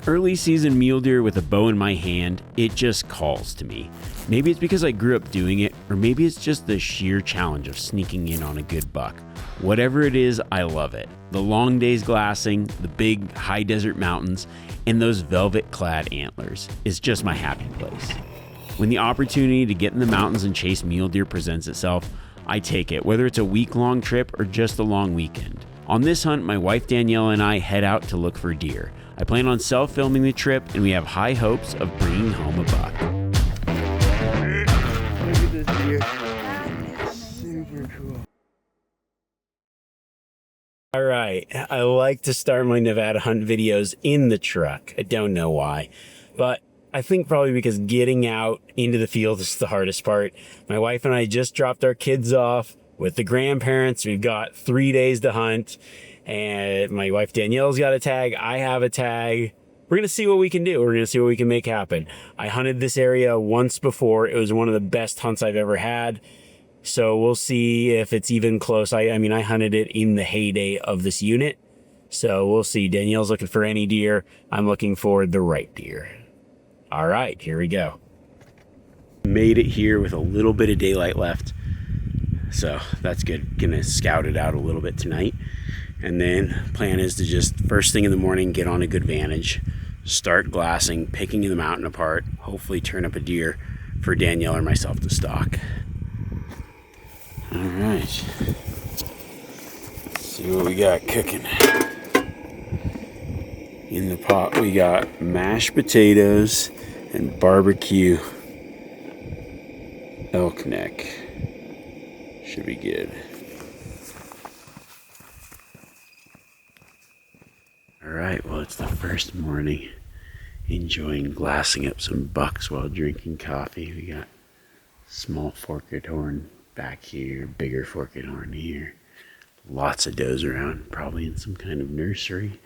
Early season mule deer with a bow in my hand, it just calls to me. Maybe it's because I grew up doing it, or maybe it's just the sheer challenge of sneaking in on a good buck. Whatever it is, I love it. The long days glassing, the big high desert mountains, and those velvet-clad antlers is just my happy place. When the opportunity to get in the mountains and chase mule deer presents itself, I take it, whether it's a week-long trip or just a long weekend. On this hunt, my wife Danielle and I head out to look for deer. I plan on self-filming the trip, and we have high hopes of bringing home a buck. Look at this deer. Super cool. All right, I like to start my Nevada hunt videos in the truck. I don't know why, but I think probably because getting out into the field is the hardest part. My wife and I just dropped our kids off with the grandparents. We've got 3 days to hunt, and my wife Danielle's got a tag. I have a tag. We're going to see what we can do. We're going to see what we can make happen. I hunted this area once before. It was one of the best hunts I've ever had. So we'll see if it's even close. I mean, I hunted it in the heyday of this unit. So we'll see. Danielle's looking for any deer. I'm looking for the right deer. All right, here we go. Made it here with a little bit of daylight left. So that's good. Gonna scout it out a little bit tonight. And then plan is to just first thing in the morning, get on a good vantage, start glassing, picking the mountain apart, hopefully turn up a deer for Danielle or myself to stalk. All right, let's see what we got cooking. In the pot, we got mashed potatoes and barbecue elk neck. Should be good. All right, well, it's the first morning. Enjoying glassing up some bucks while drinking coffee. We got small forked horn back here, bigger forked horn here. Lots of does around, probably in some kind of nursery,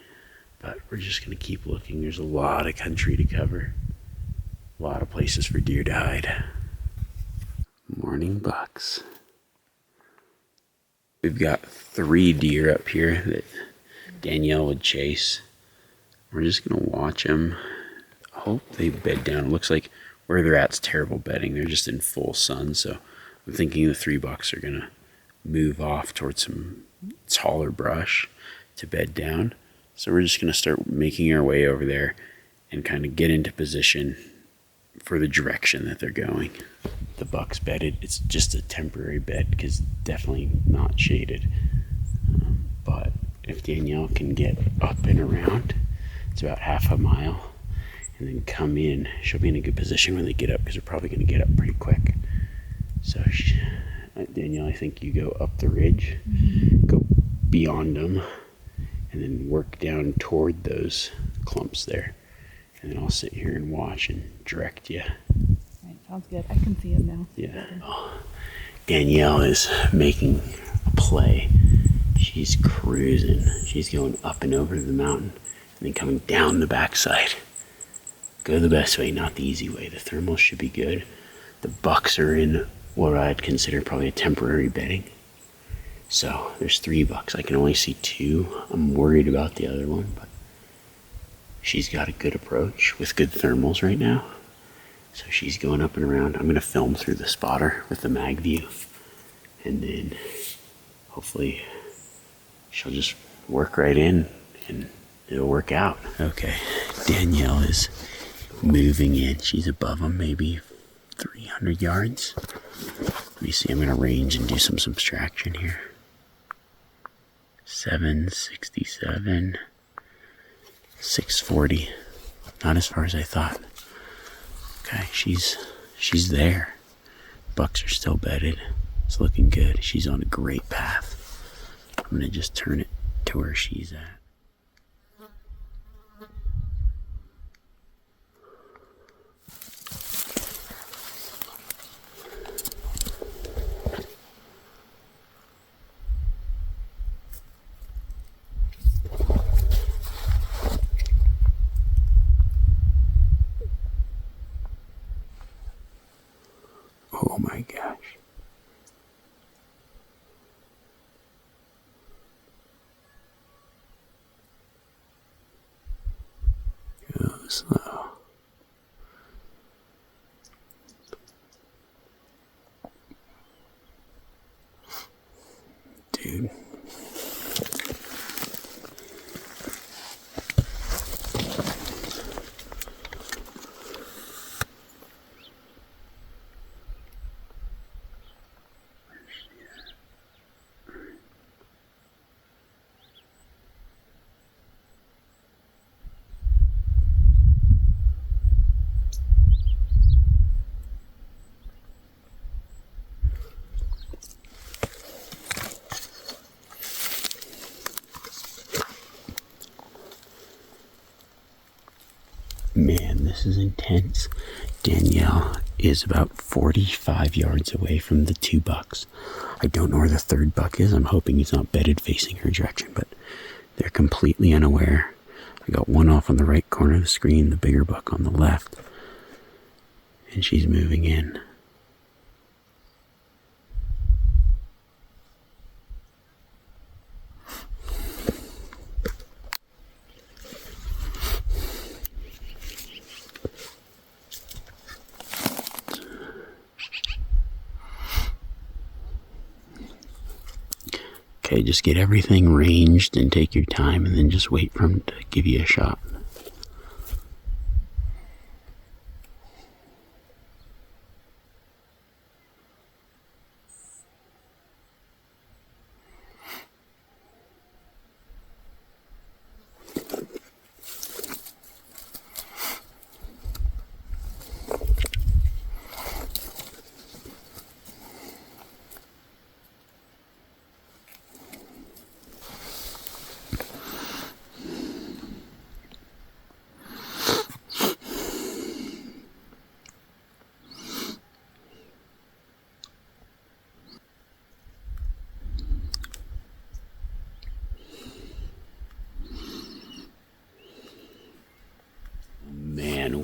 but we're just gonna keep looking. There's a lot of country to cover, a lot of places for deer to hide. Morning bucks. We've got 3 deer up here that Danielle would chase. We're just gonna watch them. I hope they bed down. It looks like where they're at's terrible bedding. They're just in full sun, so I'm thinking the 3 bucks are gonna move off towards some taller brush to bed down. So we're just gonna start making our way over there and kind of get into position for the direction that they're going. The buck's bedded. It's just a temporary bed because definitely not shaded. But if Danielle can get up and around, it's about half a mile, and then come in, she'll be in a good position when they get up because they're probably going to get up pretty quick. So Danielle, I think you go up the ridge, go beyond them, and then work down toward those clumps there. And then I'll sit here and watch and direct you. All right, sounds good. I can see it now. Yeah. Oh, Danielle is making a play. She's cruising. She's going up and over the mountain and then coming down the backside. Go the best way, not the easy way. The thermals should be good. The bucks are in what I'd consider probably a temporary bedding. So there's 3 bucks. I can only see 2. I'm worried about the other one, but she's got a good approach with good thermals right now. So she's going up and around. I'm going to film through the spotter with the mag view, and then hopefully she'll just work right in and it'll work out. Okay, Danielle is moving in. She's above them, maybe 300 yards. Let me see, I'm going to range and do some subtraction here. 767, 640. Not as far as I thought. Okay, she's there. Bucks are still bedded. It's looking good. She's on a great path. I'm going to just turn it to where she's at. Oh my gosh. slow. Dude. Man, this is intense. Danielle is about 45 yards away from the 2 bucks. I don't know where the 3rd buck is. I'm hoping he's not bedded facing her direction, but they're completely unaware. I got one off on the right corner of the screen, the bigger buck on the left, and she's moving in. Okay, just get everything ranged and take your time and then just wait for him to give you a shot.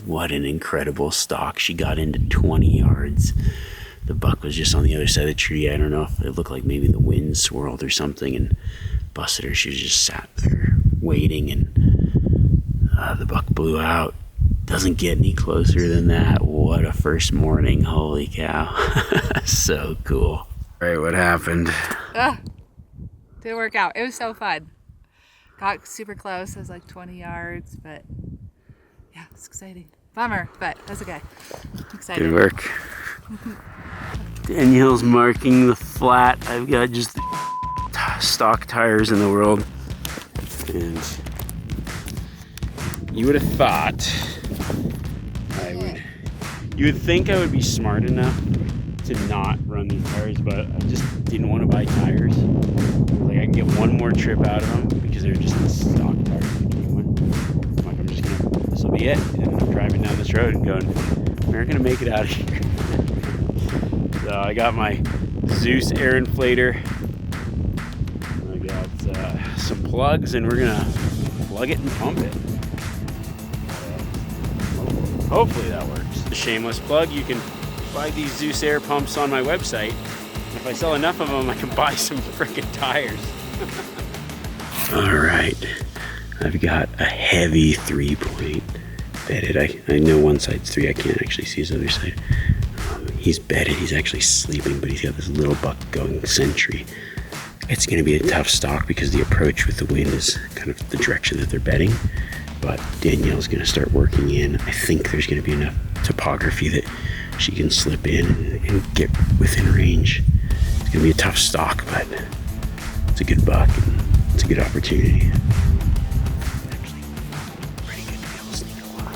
What an incredible stalk. She got into 20 yards. The buck was just on the other side of the tree. I don't know if it looked like maybe the wind swirled or something and busted her. She was just sat there waiting, and the buck blew out. Doesn't get any closer than that. What a first morning. Holy cow. So cool. All right, what happened? Didn't work out. It was so fun. Got super close. It was like 20 yards, but yeah, it's exciting. Bummer, but that's okay. Excited. Good work. Danielle's marking the flat. I've got just the stock tires in the world. And you would have thought you would think I would be smart enough to not run these tires, but I just didn't want to buy tires. Like, I can get one more trip out of them because they're just the stock tires. Like, I'm just gonna, this will be it. And I'm driving down this road and going, we're gonna make it out of here. So I got my Zeus air inflator. I got some plugs, and we're gonna plug it and pump it. Hopefully that works. A shameless plug, you can buy these Zeus air pumps on my website. If I sell enough of them, I can buy some freaking tires. All right, I've got a heavy 3-point bedded. I know one side's 3, I can't actually see his other side. He's bedded, he's actually sleeping, but he's got this little buck going sentry. It's gonna be a tough stalk because the approach with the wind is kind of the direction that they're bedding. But Danielle's gonna start working in. I think there's gonna be enough topography that she can slip in and get within range. It's gonna be a tough stalk, but it's a good buck and it's a good opportunity. Actually, pretty good to be able to sneak a lot.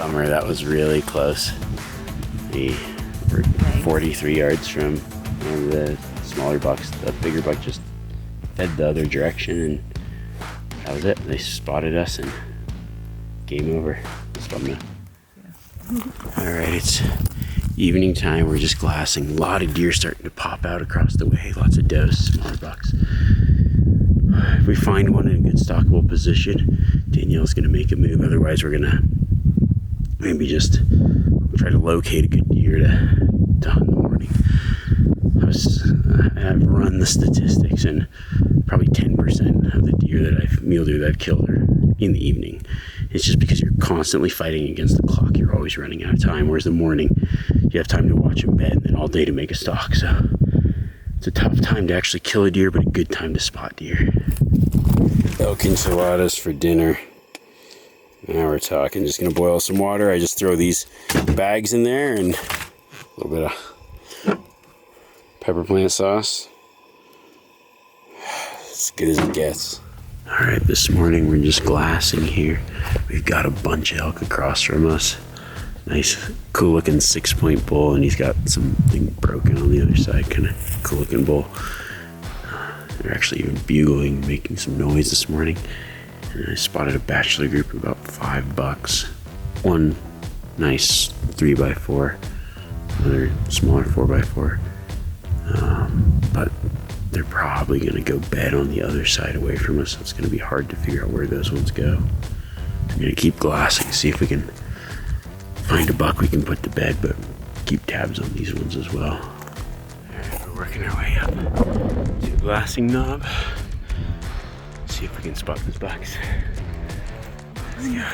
Bummer, that was really close. We were 43 yards from one of the smaller bucks. The bigger buck just fed the other direction, and that was it. They spotted us and game over. It's fun though. All right, it's evening time. We're just glassing. A lot of deer starting to pop out across the way. Lots of does, smaller bucks. If we find one in a good stockable position, Danielle's gonna make a move. Otherwise, we're gonna maybe just try to locate a good deer to hunt in the morning. I've run the statistics, and probably 10% of the mule deer that I've killed are in the evening. It's just because you're constantly fighting against the clock. You're always running out of time. Whereas the morning, you have time to watch them bed, and then all day to make a stalk. So it's a tough time to actually kill a deer, but a good time to spot deer. Elk enchiladas for dinner. Now we're talking. Just gonna boil some water. I just throw these bags in there and a little bit of pepper plant sauce. As good as it gets. All right, this morning we're just glassing here. We've got a bunch of elk across from us. Nice, cool looking 6-point bull, and he's got something broken on the other side. Kind of cool looking bull. They're actually even bugling, making some noise this morning. And I spotted a bachelor group of about 5 bucks. One nice 3x4, another smaller 4x4. But they're probably going to go bed on the other side away from us. So it's going to be hard to figure out where those ones go. I'm going to keep glassing, see if we can find a buck we can put to bed, but keep tabs on these ones as well. Alright, we're working our way up to the glassing knob. See if we can spot those bucks. Let's go.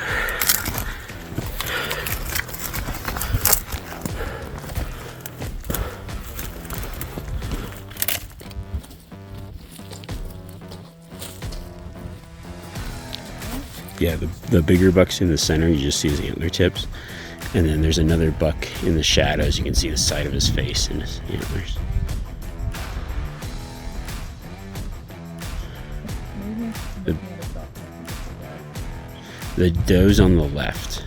Yeah, the bigger buck's in the center. You just see his antler tips. And then there's another buck in the shadows. You can see the side of his face and his antlers. The doe's on the left.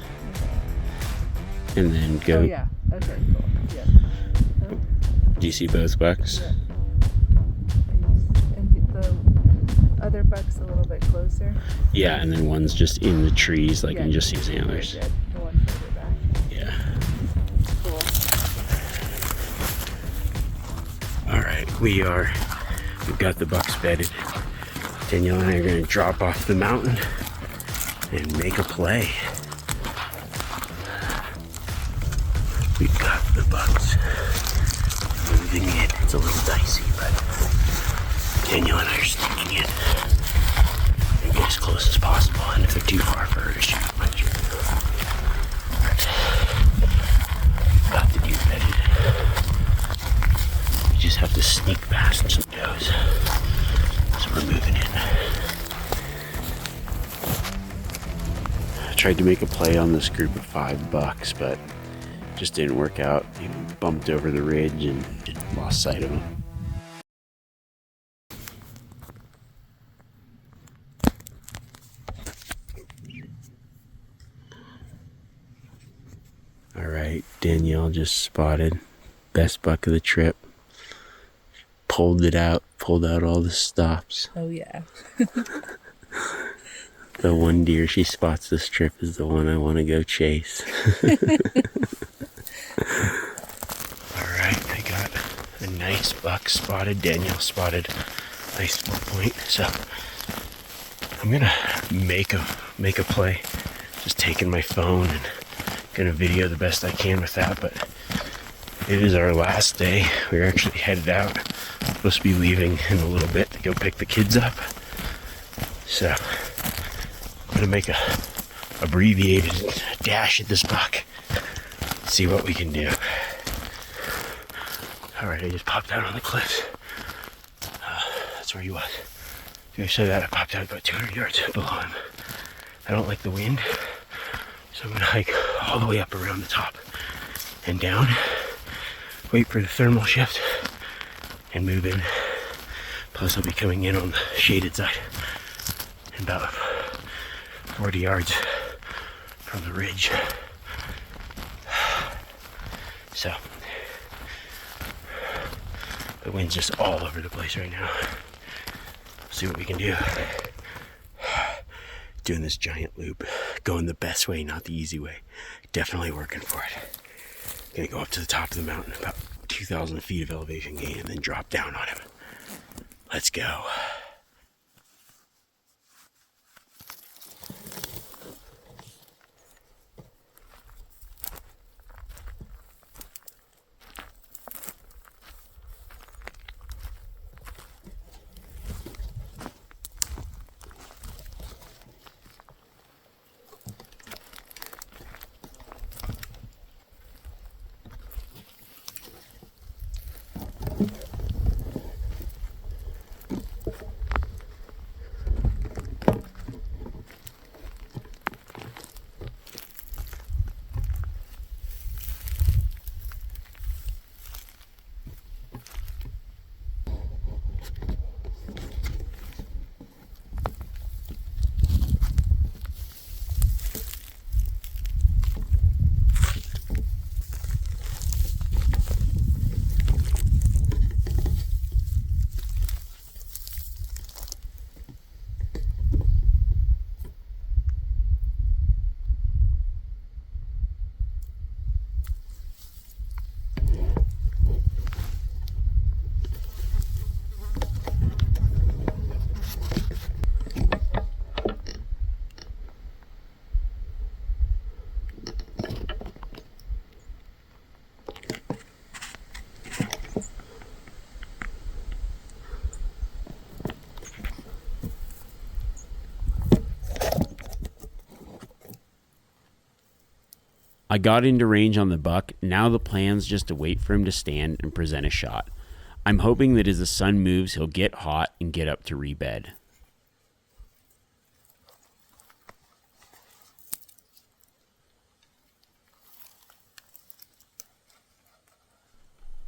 And then go. Oh, yeah. Okay, cool. Yeah. Oh. Do you see both bucks? Yeah. And the other buck's a little bit closer. Yeah, and then one's just in the trees, like, and you just see his antlers. The one further back. Yeah. Cool. All right, we've got the bucks bedded. Danielle and I are gonna drop off the mountain and make a play. We've got the bucks moving in. It's a little dicey, but Danielle and I are sneaking in and get as close as possible. And if they're too far for her to shoot, I might shoot. Got the deer bedded. We just have to sneak past some does. So we're moving in. I tried to make a play on this group of 5 bucks, but just didn't work out. He bumped over the ridge and lost sight of him. All right, Danielle just spotted best buck of the trip. Pulled out all the stops. Oh, yeah. The one deer she spots this trip is the one I want to go chase. Alright, I got a nice buck spotted. Danielle spotted a nice 4-point. So I'm gonna make a play. Just taking my phone and gonna video the best I can with that. But it is our last day. We're actually headed out. Supposed to be leaving in a little bit to go pick the kids up. So I'm gonna make a abbreviated dash at this buck. See what we can do. Alright, I just popped out on the cliffs. That's where he was. If I said that, I popped out about 200 yards below him. I don't like the wind, so I'm gonna hike all the way up around the top and down. Wait for the thermal shift and move in. Plus I'll be coming in on the shaded side and about 40 yards from the ridge So the wind's just all over the place right now. See what we can do. Doing this giant loop, going the best way, not the easy way. Definitely working for it. Gonna go up to the top of the mountain, about 2,000 feet of elevation gain, and then drop down on him. Let's go. I got into range on the buck. Now the plan's just to wait for him to stand and present a shot. I'm hoping that as the sun moves, he'll get hot and get up to rebed.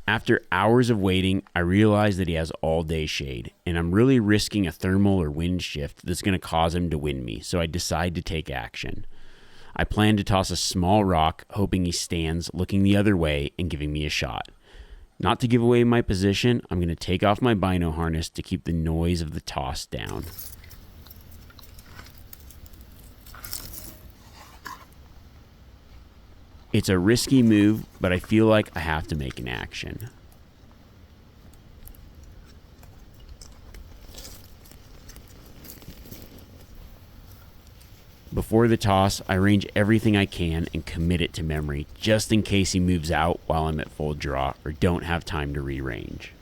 After hours of waiting, I realize that he has all day shade, and I'm really risking a thermal or wind shift that's going to cause him to wind me, so I decide to take action. I plan to toss a small rock, hoping he stands, looking the other way and giving me a shot. Not to give away my position, I'm going to take off my bino harness to keep the noise of the toss down. It's a risky move, but I feel like I have to make an action. Before the toss, I range everything I can and commit it to memory, just in case he moves out while I'm at full draw or don't have time to re-range.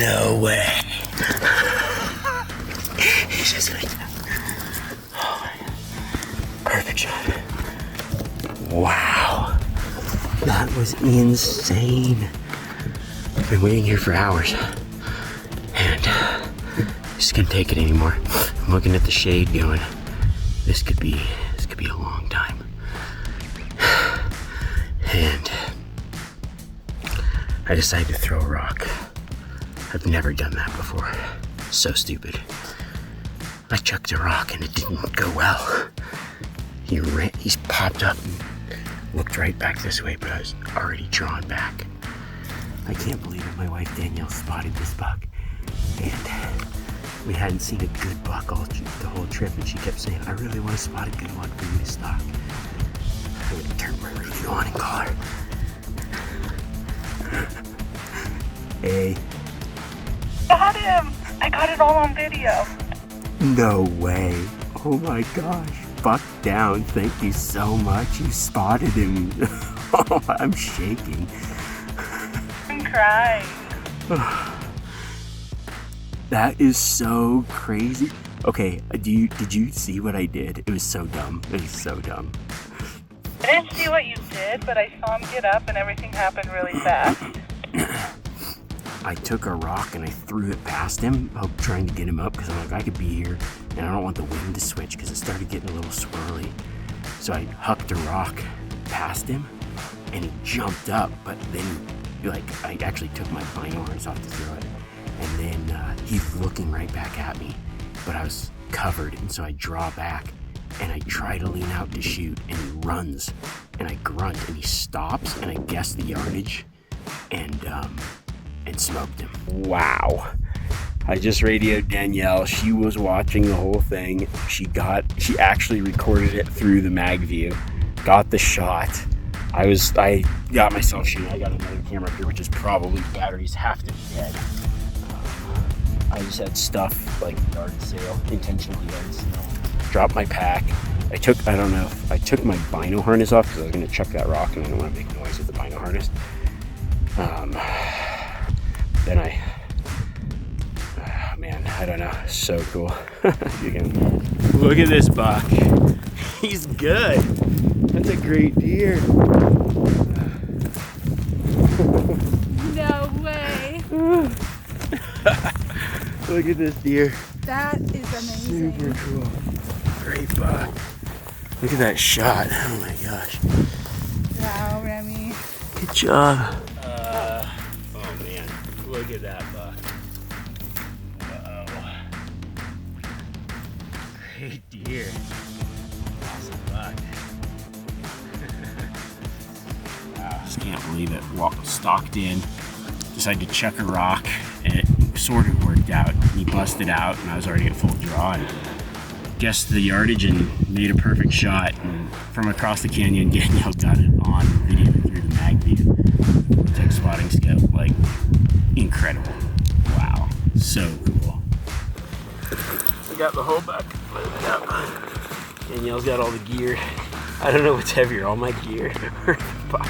No way. He's just like that. Oh my God. Perfect shot. Wow. That was insane. I've been waiting here for hours. And just couldn't take it anymore. I'm looking at the shade going, this could be a long time. And I decided to throw a rock. I've never done that before. So stupid. I chucked a rock and it didn't go well. He's popped up and looked right back this way, but I was already drawn back. I can't believe it. My wife Danielle spotted this buck, and we hadn't seen a good buck the whole trip, and she kept saying, I really want to spot a good one for you to stalk. I would turn my radio on and call her. Hey. Got him! I got it all on video. No way. Oh my gosh. Buck down. Thank you so much. You spotted him. Oh, I'm shaking. I'm crying. That is so crazy. Okay, did you see what I did? It was so dumb. It was so dumb. I didn't see what you did, but I saw him get up and everything happened really fast. I took a rock and I threw it past him, trying to get him up, because I'm like, I could be here and I don't want the wind to switch, because it started getting a little swirly. So I hucked a rock past him and he jumped up, but then I actually took my binoculars off to throw it. And then he's looking right back at me, but I was covered, and so I draw back and I try to lean out to shoot, and he runs, and I grunt, and he stops, and I guess the yardage, and smoked him. Wow. I just radioed Danielle. She was watching the whole thing. She actually recorded it through the mag view, got the shot. I got myself shooting. I got another camera up here, which is probably batteries have to be dead. I just had stuff like yard sale, intentional yard sale. Dropped my pack. I took my bino harness off because I was going to chuck that rock and I don't want to make noise with the bino harness. Then I don't know. So cool. Look at this buck. He's good. That's a great deer. No way. Look at this deer. That is amazing. Super cool. Great buck. Look at that shot. Oh my gosh. Wow, Remy. Good job. Oh man. Look at that buck. Uh-oh. Great deer. Awesome buck. Wow. Just can't believe it. Stalked in. Decided to chuck a rock, and it sort of worked out. He busted out, and I was already at full draw, and guessed the yardage and made a perfect shot. And from across the canyon, Danielle got it on video through the mag view. Tech spotting skill, like incredible. Wow, so cool. I got the whole back loaded up. Danielle's got all the gear. I don't know what's heavier, all my gear or the buck.